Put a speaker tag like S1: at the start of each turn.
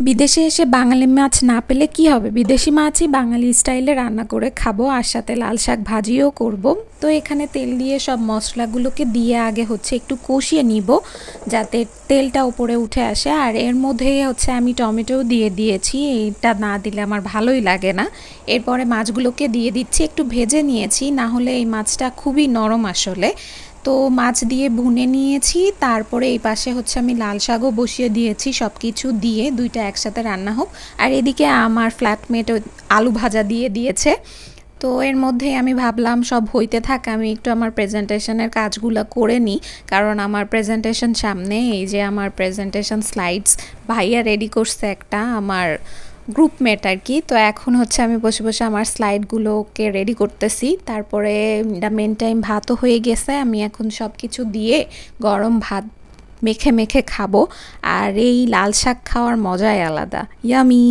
S1: বিদেশে এসে বাঙালি মাছ না পেলে কি হবে, বিদেশি মাছই বাঙালি স্টাইলে রান্না করে খাবো, আর সাথে লাল শাক ভাজিও করব। তো এখানে তেল দিয়ে সব মশলাগুলোকে দিয়ে আগে হচ্ছে একটু কষিয়ে নিব যাতে তেলটা উপরে উঠে আসে। আর এর মধ্যেই হচ্ছে আমি টমেটোও দিয়ে দিয়েছি, এইটা না দিলে আমার ভালোই লাগে না। এরপরে মাছগুলোকে দিয়ে দিচ্ছি, একটু ভেজে নিয়েছি, না হলে এই মাছটা খুবই নরম আসলে। তো মাছ দিয়ে ভুনে নিয়েছি, তারপরে এই পাশে হচ্ছে আমি লাল শাকও বসিয়ে দিয়েছি, সব কিছু দিয়ে দুইটা একসাথে রান্না হোক। আর এদিকে আমার ফ্ল্যাটমেটও আলু ভাজা দিয়ে দিয়েছে। তো এর মধ্যেই আমি ভাবলাম সব হইতে থাক, আমি একটু আমার প্রেজেন্টেশনের কাজগুলো করে নিই, কারণ আমার প্রেজেন্টেশন সামনে। এই যে আমার প্রেজেন্টেশন স্লাইডস ভাইয়া রেডি করছে একটা, আমার গ্রুপমেট আর কি। তো এখন হচ্ছে আমি বসে বসে আমার স্লাইডগুলোকে রেডি করতেছি। তারপরে মেন টাইম ভাতও হয়ে গেছে, আমি এখন সব কিছু দিয়ে গরম ভাত মেখে মেখে খাবো। আর এই লাল শাক খাওয়ার মজাই আলাদা, ইয়ামি।